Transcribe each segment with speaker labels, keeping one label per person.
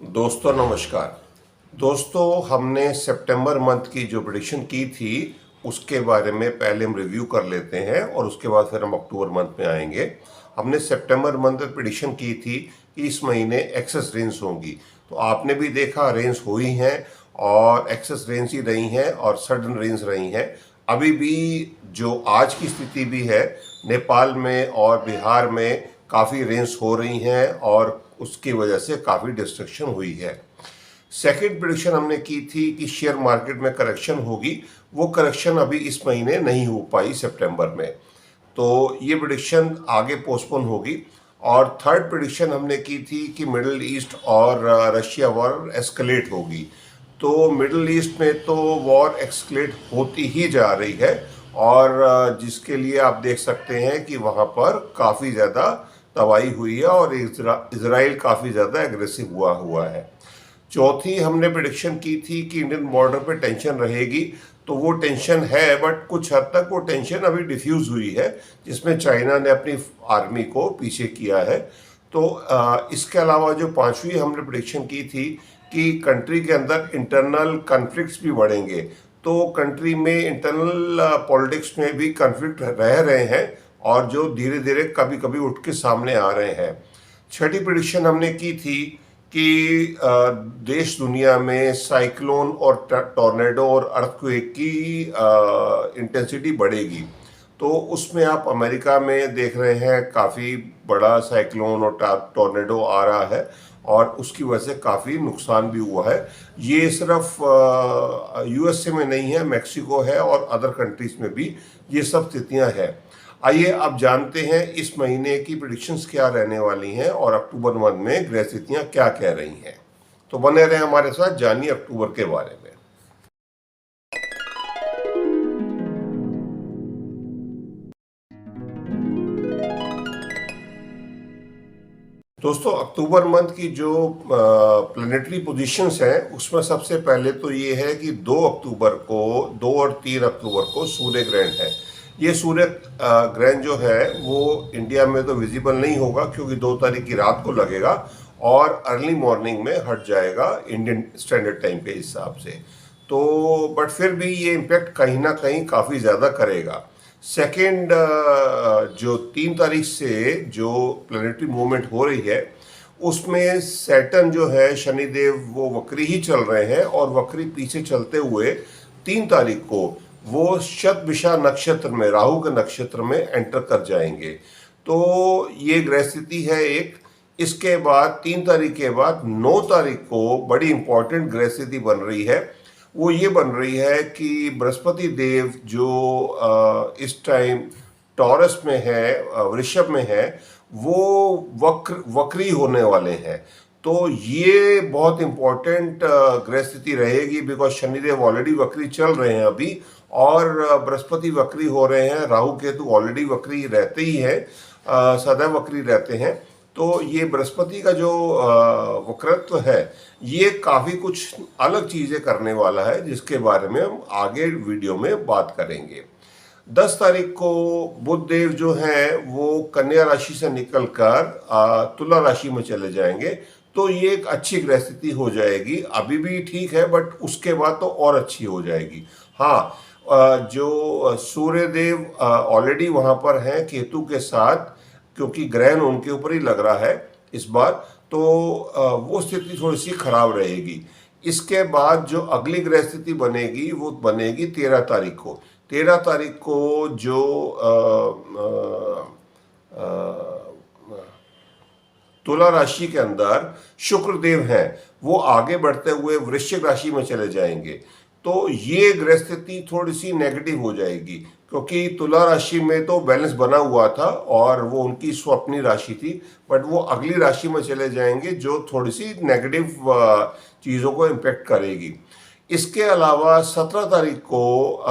Speaker 1: दोस्तों नमस्कार। दोस्तों हमने सितंबर मंथ की जो प्रेडिक्शन की थी उसके बारे में पहले हम रिव्यू कर लेते हैं और उसके बाद फिर हम अक्टूबर मंथ में आएंगे। हमने सितंबर मंथ में प्रेडिक्शन की थी कि इस महीने एक्सेस रेंस होंगी, तो आपने भी देखा रेंस हुई हैं और एक्सेस रेंस ही रही हैं और सडन रेंस रही हैं। अभी भी जो आज की स्थिति भी है, नेपाल में और बिहार में काफ़ी रेंस हो रही हैं और उसकी वजह से काफ़ी डिस्ट्रक्शन हुई है। सेकंड प्रेडिक्शन हमने की थी कि शेयर मार्केट में करेक्शन होगी, वो करेक्शन अभी इस महीने नहीं हो पाई सितंबर में, तो ये प्रेडिक्शन आगे पोस्टपोन होगी। और थर्ड प्रेडिक्शन हमने की थी कि मिडिल ईस्ट और रशिया वॉर एस्केलेट होगी, तो मिडिल ईस्ट में तो वॉर एस्केलेट होती ही जा रही है और जिसके लिए आप देख सकते हैं कि वहाँ पर काफ़ी ज़्यादा तबाही हुई है और इजराइल काफ़ी ज़्यादा एग्रेसिव हुआ है। चौथी हमने प्रेडिक्शन की थी कि इंडियन बॉर्डर पे टेंशन रहेगी, तो वो टेंशन है बट कुछ हद तक वो टेंशन अभी डिफ्यूज़ हुई है, जिसमें चाइना ने अपनी आर्मी को पीछे किया है। तो इसके अलावा जो पांचवी हमने प्रेडिक्शन की थी कि कंट्री के अंदर इंटरनल कन्फ्लिक्ट्स भी बढ़ेंगे, तो कंट्री में इंटरनल पॉलिटिक्स में भी कन्फ्लिक्ट रह रहे हैं और जो धीरे धीरे कभी कभी उठ के सामने आ रहे हैं। छठी प्रेडिक्शन हमने की थी कि देश दुनिया में साइक्लोन और टॉर्नेडो और अर्थक्वेक की इंटेंसिटी बढ़ेगी, तो उसमें आप अमेरिका में देख रहे हैं काफ़ी बड़ा साइक्लोन और टॉर्नेडो आ रहा है और उसकी वजह से काफ़ी नुकसान भी हुआ है। ये सिर्फ यूएसए में नहीं है, मैक्सिको है और अदर कंट्रीज में भी ये सब स्थितियां हैं। आइए अब जानते हैं इस महीने की प्रेडिक्शंस क्या रहने वाली हैं और अक्टूबर मंथ में ग्रह स्थितियां क्या कह रही हैं। तो बने रहें हमारे साथ, जानिए अक्टूबर के बारे में। दोस्तों अक्टूबर मंथ की जो प्लैनेटरी पोजीशंस हैं उसमें सबसे पहले तो ये है कि 2 और 3 अक्टूबर को सूर्य ग्रहण है। ये सूर्य ग्रहण जो है वो इंडिया में तो विजिबल नहीं होगा क्योंकि 2 तारीख की रात को लगेगा और अर्ली मॉर्निंग में हट जाएगा इंडियन स्टैंडर्ड टाइम के हिसाब से। तो बट फिर भी ये इम्पैक्ट कहीं ना कहीं काफ़ी ज़्यादा करेगा। सेकेंड, जो 3 तारीख से जो प्लैनेटरी मूवमेंट हो रही है उसमें सैटर्न जो है शनिदेव वो वक्री ही चल रहे हैं और वक्री पीछे चलते हुए 3 तारीख को वो शतभिषा नक्षत्र में, राहु के नक्षत्र में एंटर कर जाएंगे। तो ये ग्रह स्थिति है एक। इसके बाद 3 तारीख के बाद 9 तारीख को बड़ी इंपॉर्टेंट ग्रह स्थिति बन रही है। वो ये बन रही है कि बृहस्पति देव जो इस टाइम टॉरस में है, वृषभ में है, वो वक्री होने वाले हैं। तो ये बहुत इंपॉर्टेंट ग्रह स्थिति रहेगी बिकॉज शनिदेव ऑलरेडी वक्री चल रहे हैं अभी और बृहस्पति वक्री हो रहे हैं, राहु केतु ऑलरेडी वक्री रहते ही हैं, सदैव वक्री रहते हैं। तो ये बृहस्पति का जो वक्रत्व है ये काफ़ी कुछ अलग चीज़ें करने वाला है जिसके बारे में हम आगे वीडियो में बात करेंगे। 10 तारीख को बुध देव जो हैं वो कन्या राशि से निकलकर तुला राशि में चले जाएंगे, तो ये एक अच्छी ग्रह स्थिति हो जाएगी। अभी भी ठीक है बट उसके बाद तो और अच्छी हो जाएगी। हाँ, जो सूर्य देव ऑलरेडी वहाँ पर हैं केतु के साथ, क्योंकि ग्रहण उनके ऊपर ही लग रहा है इस बार, तो वो स्थिति थोड़ी सी खराब रहेगी। इसके बाद जो अगली ग्रह स्थिति बनेगी वो बनेगी 13 तारीख को। 13 तारीख को जो तुला राशि के अंदर शुक्र देव हैं वो आगे बढ़ते हुए वृश्चिक राशि में चले जाएंगे, तो ये ग्रह स्थिति थोड़ी सी नेगेटिव हो जाएगी क्योंकि तुला राशि में तो बैलेंस बना हुआ था और वो उनकी स्वप्नी राशि थी, बट वो अगली राशि में चले जाएंगे जो थोड़ी सी नेगेटिव चीज़ों को इम्पेक्ट करेगी। इसके अलावा 17 तारीख को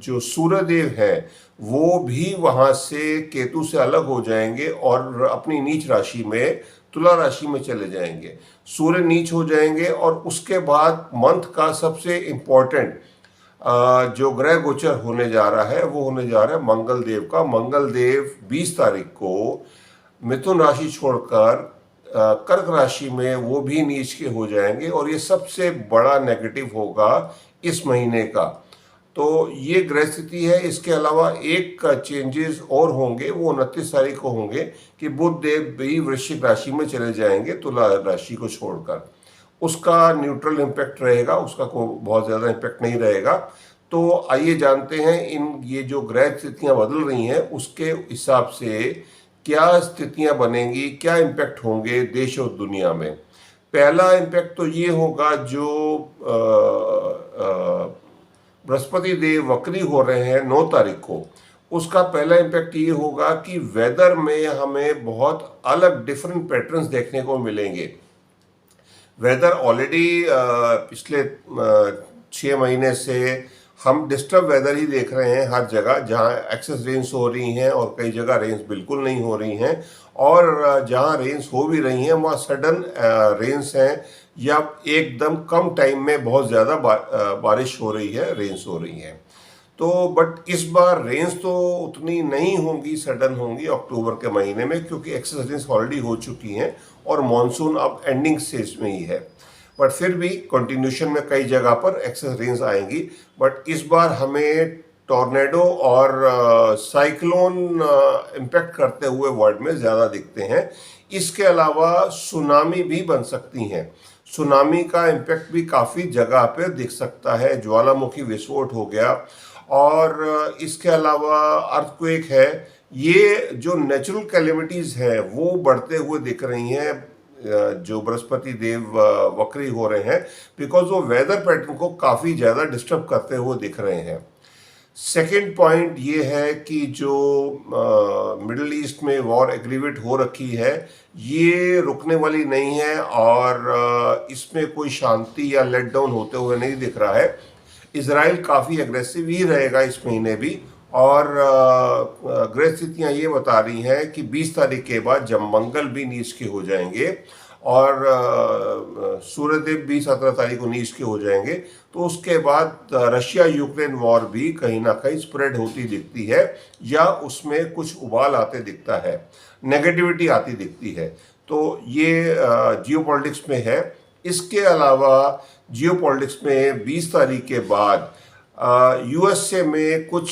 Speaker 1: जो सूर्यदेव है वो भी वहाँ से केतु से अलग हो जाएंगे और अपनी नीच राशि में तुला राशि में चले जाएंगे। सूर्य नीच हो जाएंगे और उसके बाद मंथ का सबसे इम्पोर्टेंट जो ग्रह गोचर होने जा रहा है वो होने जा रहा है मंगल देव का। मंगल देव 20 तारीख को मिथुन राशि छोड़कर कर्क राशि में वो भी नीच के हो जाएंगे और ये सबसे बड़ा नेगेटिव होगा इस महीने का। तो ये ग्रह स्थिति है। इसके अलावा एक चेंजेस और होंगे, वो 29 तारीख को होंगे कि बुध देव भी वृश्चिक राशि में चले जाएंगे तुला राशि को छोड़कर। उसका न्यूट्रल इम्पैक्ट रहेगा, उसका कोई बहुत ज़्यादा इम्पैक्ट नहीं रहेगा। तो आइए जानते हैं इन ये जो ग्रह स्थितियाँ बदल रही हैं उसके हिसाब से क्या स्थितियाँ बनेंगी, क्या इम्पैक्ट होंगे देश और दुनिया में। पहला इम्पैक्ट तो ये होगा जो बृहस्पति देव वक्री हो रहे हैं 9 तारीख को, उसका पहला इम्पैक्ट ये होगा कि वेदर में हमें बहुत अलग डिफरेंट पैटर्न्स देखने को मिलेंगे। वेदर ऑलरेडी पिछले 6 महीने से हम डिस्टर्ब वेदर ही देख रहे हैं हर जगह, जहां एक्सेस रेन्स हो रही हैं और कई जगह रेन्स बिल्कुल नहीं हो रही हैं, और जहां रेन्स हो भी रही हैं वहाँ सडन रेन्स हैं या एकदम कम टाइम में बहुत ज़्यादा बारिश हो रही है, रेन्स हो रही हैं। तो बट इस बार रेंज तो उतनी नहीं होंगी, सडन होंगी अक्टूबर के महीने में, क्योंकि एक्सेस रेंज ऑलरेडी हो चुकी हैं और मानसून अब एंडिंग स्टेज में ही है। बट फिर भी कंटिन्यूशन में कई जगह पर एक्सेस रेंज आएंगी। बट इस बार हमें टॉर्नेडो और साइक्लोन इम्पैक्ट करते हुए वर्ल्ड में ज़्यादा दिखते हैं। इसके अलावा सुनामी भी बन सकती हैं। सुनामी का इम्पैक्ट भी काफ़ी जगह पे दिख सकता है, ज्वालामुखी विस्फोट हो गया, और इसके अलावा अर्थक्वेक है। ये जो नेचुरल कैलेमिटीज़ हैं वो बढ़ते हुए दिख रही हैं जो बृहस्पति देव वक्री हो रहे हैं, बिकॉज वो वेदर पैटर्न को काफ़ी ज़्यादा डिस्टर्ब करते हुए दिख रहे हैं। सेकेंड पॉइंट ये है कि जो मिडिल ईस्ट में वॉर एग्रीवेट हो रखी है ये रुकने वाली नहीं है, और इसमें कोई शांति या लेट डाउन होते हुए नहीं दिख रहा है। इजराइल काफ़ी एग्रेसिव ही रहेगा इस महीने भी, और ग्रह स्थितियाँ ये बता रही हैं कि 20 तारीख के बाद जब मंगल भी नीच के हो जाएंगे और सूर्यदेव भी 17 तारीख को नीच के हो जाएंगे, तो उसके बाद रशिया यूक्रेन वॉर भी कहीं ना कहीं स्प्रेड होती दिखती है, या उसमें कुछ उबाल आते दिखता है, नेगेटिविटी आती दिखती है। तो ये जियोपॉलिटिक्स में है। इसके अलावा जियोपॉलिटिक्स में 20 तारीख के बाद यूएसए में कुछ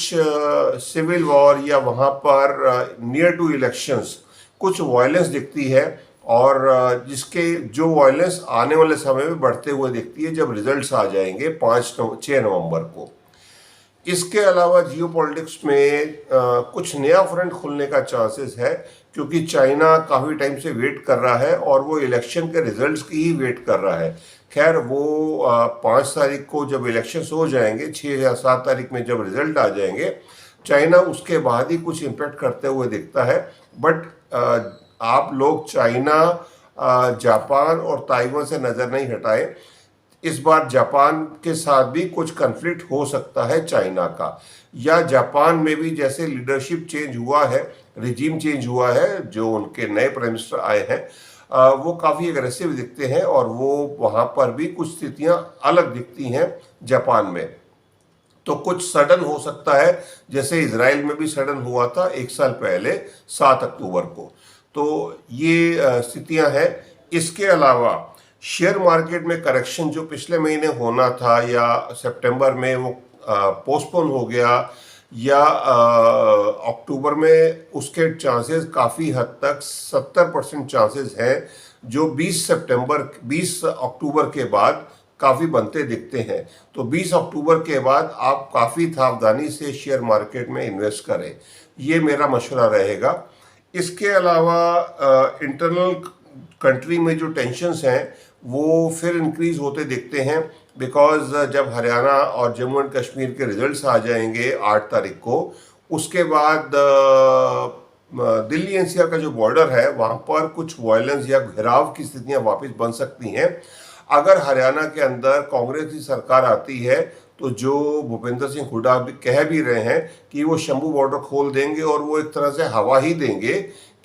Speaker 1: सिविल वॉर या वहाँ पर नियर टू इलेक्शंस कुछ वायलेंस दिखती है, और जिसके जो वायलेंस आने वाले समय में बढ़ते हुए दिखती है जब रिजल्ट्स आ जाएंगे 6 नवंबर को। इसके अलावा जियोपॉलिटिक्स में कुछ नया फ्रंट खुलने का चांसेस है, क्योंकि चाइना काफ़ी टाइम से वेट कर रहा है और वो इलेक्शन के रिजल्ट्स की ही वेट कर रहा है। खैर वो 5 तारीख को जब इलेक्शंस हो जाएंगे, 6 या 7 तारीख में जब रिजल्ट आ जाएंगे, चाइना उसके बाद ही कुछ इम्पैक्ट करते हुए दिखता है। बट आप लोग चाइना, जापान और ताइवान से नज़र नहीं हटाएं। इस बार जापान के साथ भी कुछ कन्फ्लिक्ट हो सकता है चाइना का, या जापान में भी जैसे लीडरशिप चेंज हुआ है, रिजीम चेंज हुआ है, जो उनके नए प्राइम मिनिस्टर आए हैं वो काफ़ी एग्रेसिव दिखते हैं, और वो वहाँ पर भी कुछ स्थितियाँ अलग दिखती हैं जापान में। तो कुछ सडन हो सकता है, जैसे इजराइल में भी सडन हुआ था 1 साल पहले 7 अक्टूबर को। तो ये स्थितियां हैं। इसके अलावा शेयर मार्केट में करेक्शन जो पिछले महीने होना था या सितंबर में वो पोस्टपोन हो गया, या अक्टूबर में उसके चांसेस काफ़ी हद तक 70% चांसेस हैं, जो 20 अक्टूबर के बाद काफ़ी बनते दिखते हैं। तो 20 अक्टूबर के बाद आप काफ़ी सावधानी से शेयर मार्केट में इन्वेस्ट करें, ये मेरा मशवरा रहेगा। इसके अलावा इंटरनल कंट्री में जो टेंशन्स हैं वो फिर इंक्रीज होते दिखते हैं, बिकॉज जब हरियाणा और जम्मू एंड कश्मीर के रिजल्ट्स आ जाएंगे 8 तारीख को, उसके बाद दिल्ली एनसीआर का जो बॉर्डर है वहाँ पर कुछ वायलेंस या घेराव की स्थितियाँ वापस बन सकती हैं। अगर हरियाणा के अंदर कांग्रेस की सरकार आती है तो जो भूपेंद्र सिंह हुड्डा भी कह भी रहे हैं कि वो शंभू बॉर्डर खोल देंगे, और वो एक तरह से हवा ही देंगे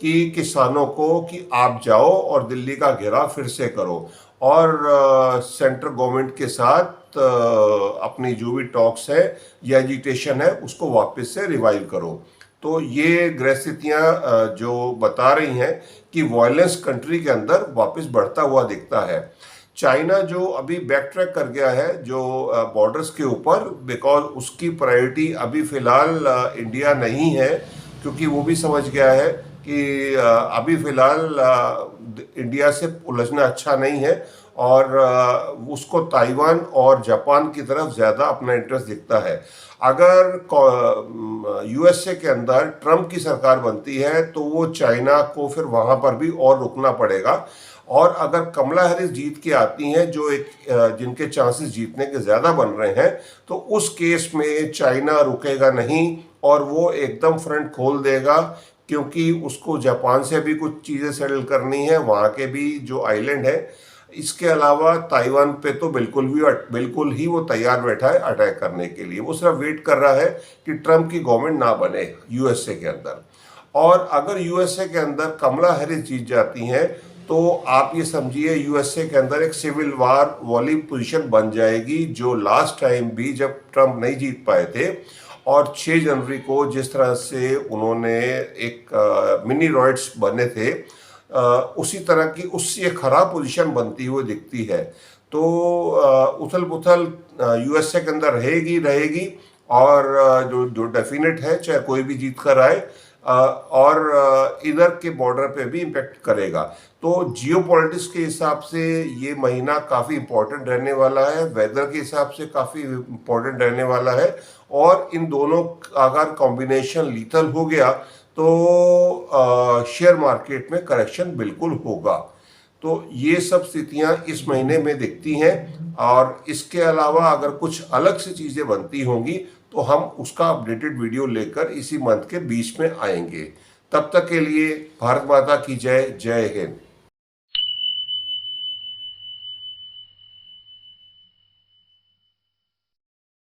Speaker 1: कि किसानों को कि आप जाओ और दिल्ली का घेराव फिर से करो, और सेंट्रल गवर्नमेंट के साथ अपनी जो भी टॉक्स है या एजिटेशन है उसको वापस से रिवाइव करो। तो ये ग्रह स्थितियां जो बता रही हैं कि वायलेंस कंट्री के अंदर वापस बढ़ता हुआ दिखता है। चाइना जो अभी बैक ट्रैक कर गया है जो बॉर्डर्स के ऊपर, बिकॉज उसकी प्रायोरिटी अभी फिलहाल इंडिया नहीं है, क्योंकि वो भी समझ गया है कि अभी फिलहाल इंडिया से उलझना अच्छा नहीं है, और उसको ताइवान और जापान की तरफ ज़्यादा अपना इंटरेस्ट दिखता है। अगर यूएसए के अंदर ट्रम्प की सरकार बनती है तो वो चाइना को फिर वहाँ पर भी और रुकना पड़ेगा, और अगर कमला हैरिस जीत के आती हैं जो एक जिनके चांसेस जीतने के ज़्यादा बन रहे हैं, तो उस केस में चाइना रुकेगा नहीं और वो एकदम फ्रंट खोल देगा, क्योंकि उसको जापान से भी कुछ चीज़ें सेटल करनी है, वहाँ के भी जो आइलैंड है। इसके अलावा ताइवान पे तो बिल्कुल ही वो तैयार बैठा है अटैक करने के लिए। वो सिर्फ वेट कर रहा है कि ट्रम्प की गवर्नमेंट ना बने यूएसए के अंदर। और अगर यूएसए के अंदर कमला हैरिस जीत जाती हैं तो आप ये समझिए यूएसए के अंदर एक सिविल वार वाली पोजीशन बन जाएगी, जो लास्ट टाइम भी जब ट्रम्प नहीं जीत पाए थे और 6 जनवरी को जिस तरह से उन्होंने एक मिनी रॉयट्स बने थे, उसी तरह की उससे खराब पोजीशन बनती हुई दिखती है। तो उथल पुथल यूएसए के अंदर रहेगी, और जो जो डेफिनेट है चाहे कोई भी जीत कर आए, और इधर के बॉर्डर पे भी इम्पेक्ट करेगा। तो जियोपॉलिटिक्स के हिसाब से ये महीना काफ़ी इम्पोर्टेंट रहने वाला है, वेदर के हिसाब से काफ़ी इम्पोर्टेंट रहने वाला है, और इन दोनों अगर कॉम्बिनेशन लीथल हो गया तो शेयर मार्केट में करेक्शन बिल्कुल होगा। तो ये सब स्थितियां इस महीने में दिखती हैं, और इसके अलावा अगर कुछ अलग से चीज़ें बनती होंगी तो हम उसका अपडेटेड वीडियो लेकर इसी मंथ के बीच में आएंगे। तब तक के लिए भारत माता की जय। जय हिंद।